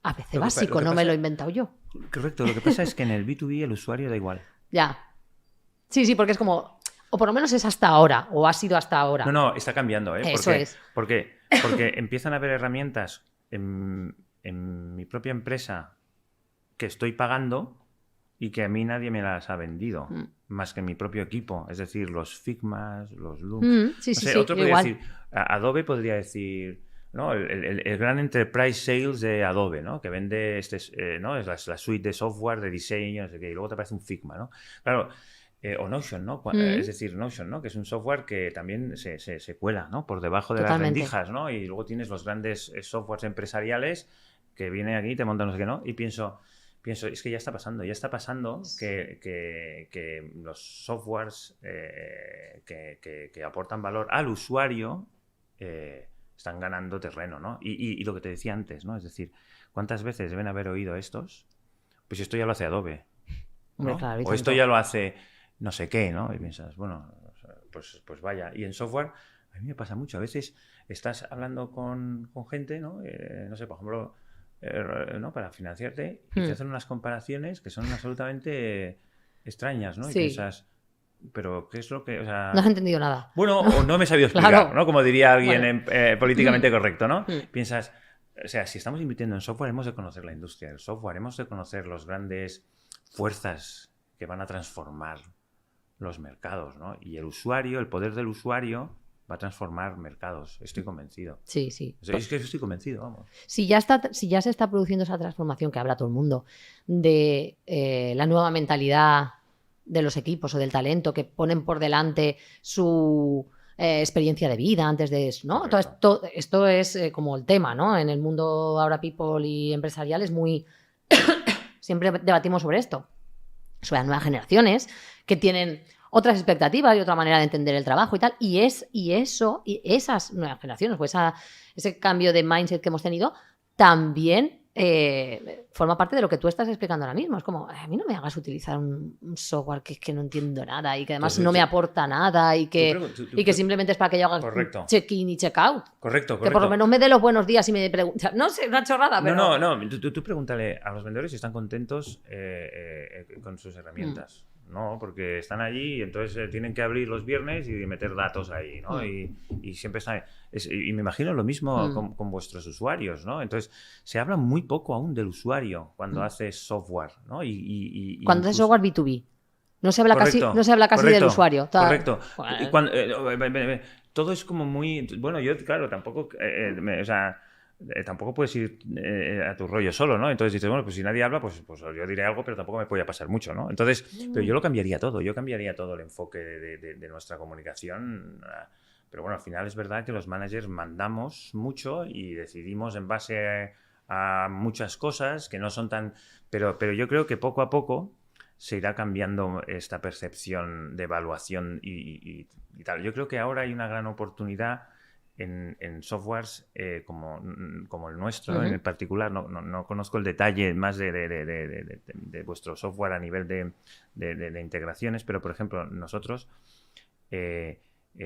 a veces básico, no me lo he inventado yo. Correcto, lo que pasa es que en el B2B el usuario da igual. Ya. Sí, porque es como, o por lo menos es hasta ahora, o ha sido hasta ahora. No, está cambiando, ¿eh? Eso es. Porque empiezan a haber herramientas en mi propia empresa que estoy pagando y que a mí nadie me las ha vendido, más que en mi propio equipo. Es decir, los Figmas, los Looms. Sí, Otro podría igual. decir, Adobe podría decir, ¿no? El gran enterprise sales de Adobe, ¿no? Que vende ¿no? Es la suite de software, de diseño, no sé qué, y luego te aparece un Figma, ¿no? Claro. O Notion, ¿no? Es decir, Notion, ¿no? Que es un software que también se cuela, ¿no? Por debajo de las rendijas, ¿no? Y luego tienes los grandes softwares empresariales que vienen aquí, te montan no sé qué, ¿no? Y pienso, es que ya está pasando que los softwares que aportan valor al usuario están ganando terreno, ¿no? Y lo que te decía antes, ¿no? Es decir, ¿cuántas veces deben haber oído estos? Pues esto ya lo hace Adobe, ¿no? Hombre, claro, o esto ya lo hace no sé qué, ¿no? Y piensas, bueno, pues vaya. Y en software, a mí me pasa mucho. A veces estás hablando con gente, ¿no? No sé, por ejemplo, ¿no? Para financiarte, y te hacen unas comparaciones que son absolutamente extrañas, ¿no? Sí. Y piensas, pero ¿qué es lo que...? O sea, no has entendido nada. Bueno, o no me he sabido explicar, Claro. ¿no? Como diría alguien Bueno. políticamente correcto, ¿no? Piensas, o sea, si estamos invirtiendo en software, hemos de conocer la industria del software, hemos de conocer las grandes fuerzas que van a transformar los mercados, ¿no? Y el usuario, el poder del usuario va a transformar mercados. Estoy convencido. Sí. Es que estoy convencido, vamos. Si ya se está produciendo esa transformación que habla todo el mundo de la nueva mentalidad de los equipos o del talento, que ponen por delante su experiencia de vida antes de eso, ¿no? Esto es como el tema, ¿no? En el mundo ahora people y empresarial es muy... Siempre debatimos sobre esto. Sobre las nuevas generaciones que tienen otras expectativas y otra manera de entender el trabajo y tal. Y esas nuevas generaciones, pues ese cambio de mindset que hemos tenido, también forma parte de lo que tú estás explicando ahora mismo. Es como, a mí no me hagas utilizar un software que no entiendo nada y que además no me aporta nada y que simplemente es para que yo haga check-in y check-out. Correcto. Que por lo menos me dé los buenos días y me pregunte. No sé, una chorrada, pero... No. Tú pregúntale a los vendedores si están contentos con sus herramientas. No, porque están allí y entonces tienen que abrir los viernes y meter datos ahí, ¿no? Y siempre están... y me imagino lo mismo con vuestros usuarios, ¿no? Entonces, se habla muy poco aún del usuario cuando haces software, ¿no? Cuando haces software B2B. No se habla casi del usuario. Correcto. Todo es como muy... Bueno, yo, claro, tampoco... tampoco puedes ir a tu rollo solo, ¿no? Entonces dices, bueno, pues si nadie habla, pues yo diré algo, pero tampoco me puede pasar mucho, ¿no? Entonces, pero yo lo cambiaría todo. Yo cambiaría todo el enfoque de nuestra comunicación. Pero bueno, al final es verdad que los managers mandamos mucho y decidimos en base a muchas cosas que no son tan... Pero yo creo que poco a poco se irá cambiando esta percepción de evaluación y tal. Yo creo que ahora hay una gran oportunidad en softwares como el nuestro, en particular. No conozco el detalle más de vuestro software a nivel de integraciones, pero por ejemplo, nosotros creemos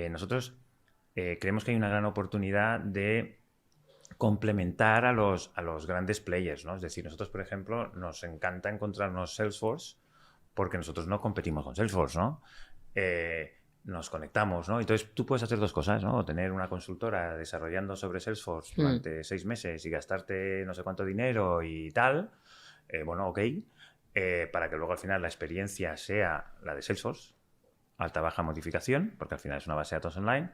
que hay una gran oportunidad de complementar a los grandes players, ¿no? Es decir, nosotros, por ejemplo, nos encanta encontrarnos Salesforce porque nosotros no competimos con Salesforce, ¿no? Nos conectamos, ¿no? Entonces tú puedes hacer dos cosas, ¿no? Tener una consultora desarrollando sobre Salesforce durante 6 meses y gastarte no sé cuánto dinero y tal, bueno, ok, para que luego al final la experiencia sea la de Salesforce, alta, baja, modificación, porque al final es una base de datos online,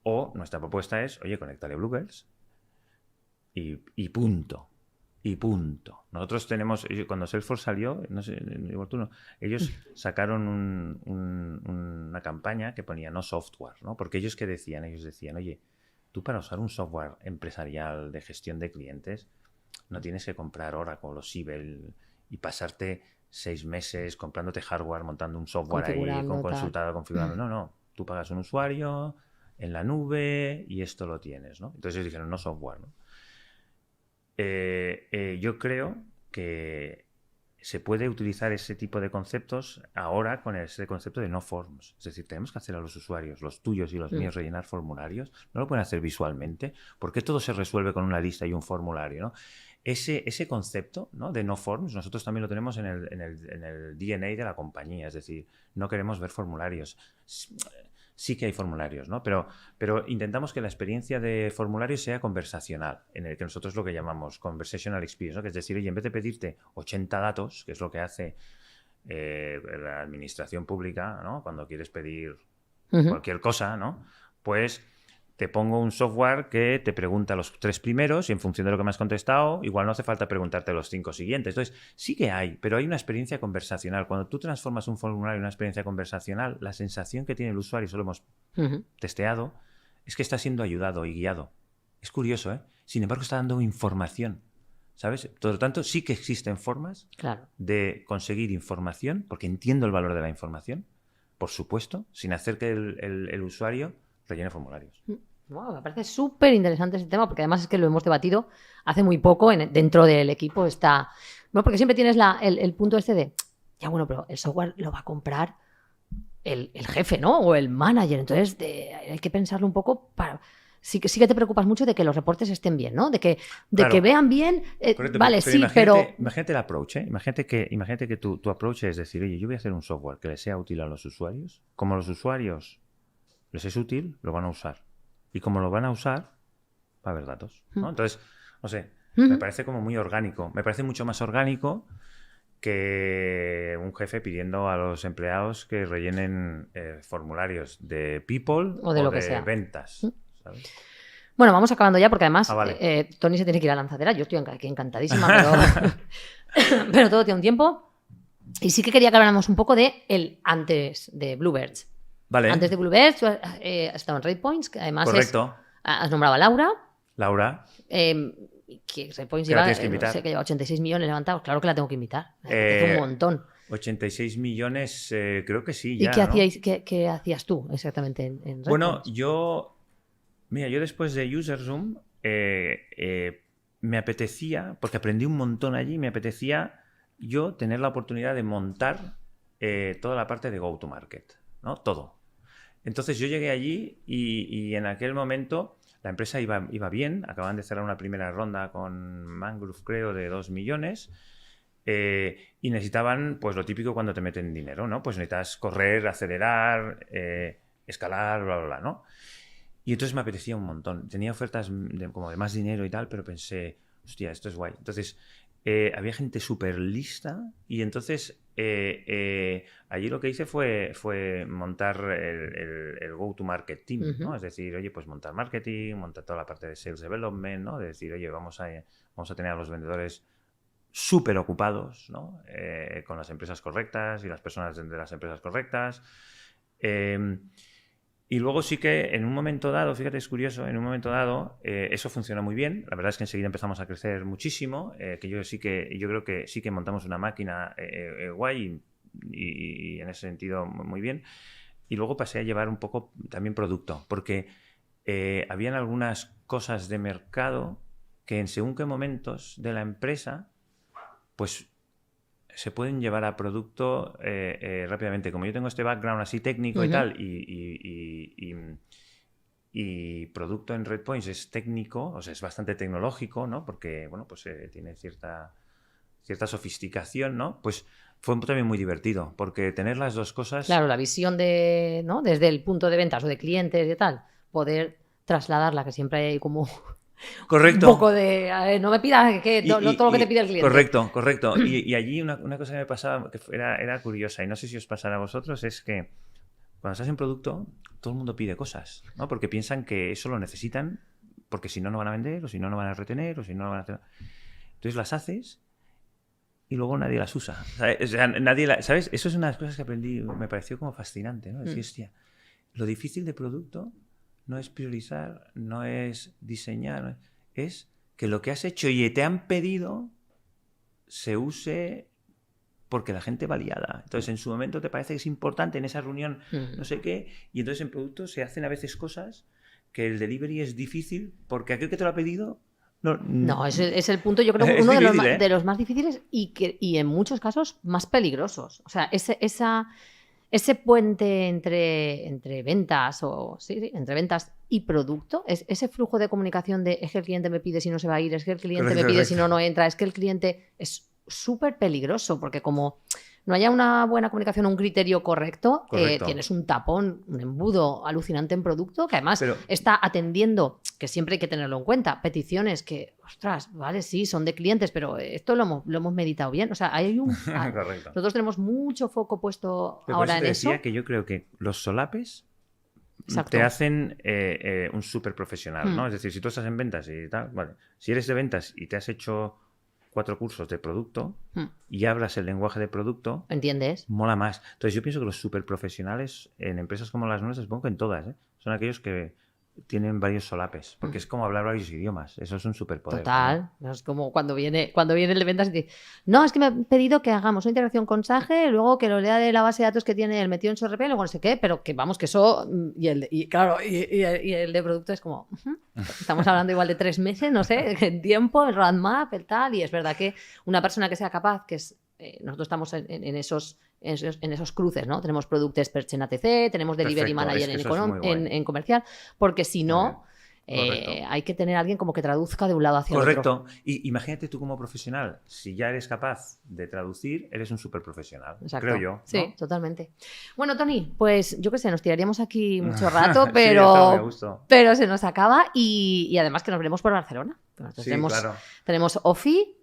o nuestra propuesta es, oye, conéctale Bluebirds y punto. Y punto. Nosotros tenemos, cuando Salesforce salió, no sé, ellos sacaron una campaña que ponía no software, ¿no? Porque ellos decían, oye, tú para usar un software empresarial de gestión de clientes no tienes que comprar Oracle o Siebel y pasarte 6 meses comprándote hardware, montando un software ahí con consultado, configurando. No, tú pagas un usuario en la nube y esto lo tienes, ¿no? Entonces ellos dijeron no software, ¿no? Yo creo que se puede utilizar ese tipo de conceptos ahora con ese concepto de no forms. Es decir, tenemos que hacer a los usuarios, los tuyos y los míos, rellenar formularios. No lo pueden hacer visualmente. ¿Por qué todo se resuelve con una lista y un formulario, ¿no? Ese concepto, ¿no?, de no forms, nosotros también lo tenemos en el DNA de la compañía. Es decir, no queremos ver formularios. Sí que hay formularios, ¿no? Pero intentamos que la experiencia de formulario sea conversacional, en el que nosotros lo que llamamos conversational experience, ¿no? Que es decir, oye, en vez de pedirte 80 datos, que es lo que hace la administración pública, ¿no?, cuando quieres pedir cualquier cosa, ¿no?, pues te pongo un software que te pregunta los 3 primeros y en función de lo que me has contestado, igual no hace falta preguntarte los 5 siguientes. Entonces, sí que hay, pero hay una experiencia conversacional. Cuando tú transformas un formulario en una experiencia conversacional, la sensación que tiene el usuario, eso lo hemos testeado, es que está siendo ayudado y guiado. Es curioso, ¿eh? Sin embargo, está dando información, ¿sabes? Por lo tanto, sí que existen formas de conseguir información, porque entiendo el valor de la información, por supuesto, sin hacer que el usuario rellene formularios. Wow, me parece súper interesante ese tema, porque además es que lo hemos debatido hace muy poco dentro del equipo. Está, bueno, porque siempre tienes el punto este de, ya bueno, pero el software lo va a comprar el jefe, ¿no? O el manager. Entonces hay que pensarlo un poco para... Sí que te preocupas mucho de que los reportes estén bien, ¿no? De que vean bien. Correcto, vale, pero sí, imagínate el approach, ¿eh? Imagínate que tu approach es decir, oye, yo voy a hacer un software que le sea útil a los usuarios. Como los usuarios les es útil, lo van a usar. Y como lo van a usar, va a haber datos, ¿no? Entonces, no sé, me parece como muy orgánico. Me parece mucho más orgánico que un jefe pidiendo a los empleados que rellenen formularios de people o de lo que sea. Ventas, ¿sabes? Bueno, vamos acabando ya porque además vale. Tony se tiene que ir a la lanzadera. Yo estoy aquí encantadísima, pero todo tiene un tiempo. Y sí que quería que habláramos un poco de el antes de Bluebirds. Vale. Antes de Bluebirds tú has estado en RatePoints, que además has nombrado a Laura. Que RatePoints sé que lleva 86 millones levantados. Claro que la tengo que invitar. Es un montón. 86 millones, creo que sí. ¿Y ya, qué hacías tú exactamente en RatePoints? Bueno, yo después de UserZoom me apetecía, porque aprendí un montón allí, me apetecía yo tener la oportunidad de montar toda la parte de go-to-market, ¿no? Todo. Entonces yo llegué allí y en aquel momento la empresa iba bien, acaban de cerrar una primera ronda con Mangrove, creo, de 2 millones y necesitaban, pues lo típico cuando te meten dinero, ¿no? Pues necesitas correr, acelerar, escalar, bla, bla, bla, ¿no? Y entonces me apetecía un montón. Tenía ofertas como de más dinero y tal, pero pensé, hostia, esto es guay. Entonces había gente súper lista y entonces allí lo que hice fue montar el go-to-market team, ¿no? Es decir, oye, pues montar marketing, montar toda la parte de sales development, ¿no? De decir, oye, vamos a tener a los vendedores súper ocupados, ¿no? Con las empresas correctas y las personas de las empresas correctas. Y luego sí que en un momento dado, fíjate, es curioso, en un momento dado eso funcionó muy bien. La verdad es que enseguida empezamos a crecer muchísimo, que yo creo que sí que montamos una máquina guay y en ese sentido muy bien. Y luego pasé a llevar un poco también producto, porque habían algunas cosas de mercado que en según qué momentos de la empresa, pues se pueden llevar a producto rápidamente. Como yo tengo este background así técnico y tal, y producto en RatePoints es técnico, o sea, es bastante tecnológico, ¿no? Porque, bueno, pues tiene cierta sofisticación, ¿no? Pues fue también muy divertido, porque tener las dos cosas... Claro, la visión ¿no? Desde el punto de ventas o de clientes y tal, poder trasladarla, que siempre hay como... Correcto. Un poco de, no me pidas todo lo que te pide el cliente. Correcto. Y allí una cosa que me pasaba que era curiosa, y no sé si os pasará a vosotros, es que cuando estás en producto, todo el mundo pide cosas, ¿no? Porque piensan que eso lo necesitan, porque si no, no van a vender, o si no, no van a retener, o si no, no van a hacer... Entonces las haces y luego nadie las usa. O sea, ¿sabes? Eso es una de las cosas que aprendí, me pareció como fascinante, ¿no? Decir, hostia, lo difícil de producto no es priorizar, no es diseñar, es que lo que has hecho y te han pedido se use porque la gente va liada. Entonces, en su momento te parece que es importante en esa reunión, no sé qué, y entonces en producto se hacen a veces cosas que el delivery es difícil porque aquel que te lo ha pedido No, es el punto, yo creo, Es uno de difícil, ¿eh? de los más difíciles y en muchos casos más peligrosos. O sea, ese puente entre ventas entre ventas y producto, ese flujo de comunicación de es que el cliente me pide si no se va a ir, es que el cliente Correcto, me pide si correcto. no entra, es que el cliente es súper peligroso porque como no haya una buena comunicación, un criterio correcto, Correcto. tienes un tapón, un embudo alucinante en producto que además Pero- está atendiendo, que siempre hay que tenerlo en cuenta, peticiones que, ostras, vale, sí, son de clientes, pero esto lo hemos meditado bien. O sea, Correcto. nosotros tenemos mucho foco puesto Pero por ahora eso te en decía eso. que yo creo que los solapes Exacto. te hacen un súper profesional, ¿no? Mm. Es decir, si tú estás en ventas y tal, vale. Si eres de ventas y te has hecho 4 cursos de producto Mm. y hablas el lenguaje de producto, ¿Entiendes? mola más. Entonces yo pienso que los súper profesionales en empresas como las nuestras, supongo que en todas, ¿eh? Son aquellos que tienen varios solapes, porque es como hablar varios idiomas. Eso es un superpoder. Total. Es como cuando viene el de ventas y dice, no, es que me han pedido que hagamos una integración con Sage, luego que lo lea de la base de datos que tiene el metido en su RP, luego no sé qué, pero que vamos, que eso, y el de producto es como, estamos hablando igual de 3 meses, no sé, en tiempo, el roadmap, el tal, y es verdad que una persona que sea capaz, que es, nosotros estamos en esos cruces, ¿no? Tenemos Product Experts en ATC, tenemos Delivery Perfecto, Manager eso es muy guay. en comercial, porque si Muy no... bien. Correcto. hay que tener a alguien como que traduzca de un lado hacia el otro. Correcto. Y imagínate tú como profesional, si ya eres capaz de traducir, eres un súper profesional, Exacto. creo yo. ¿no? Sí, totalmente. Bueno, Tony, pues yo qué sé, nos tiraríamos aquí mucho rato, Sí, está muy a gusto. pero se nos acaba y además que nos veremos por Barcelona. Nosotros Sí, tenemos, claro. tenemos OFI,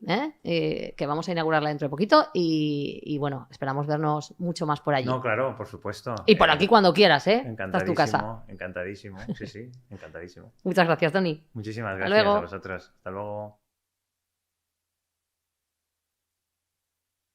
que vamos a inaugurarla dentro de poquito y bueno, esperamos vernos mucho más por allí. No, claro, por supuesto. Y por aquí cuando quieras, ¿eh? Esta es tu casa. Encantadísimo. Sí, encantadísimo. Muchas gracias, Tony. Muchísimas Hasta gracias luego. a vosotros. Hasta luego.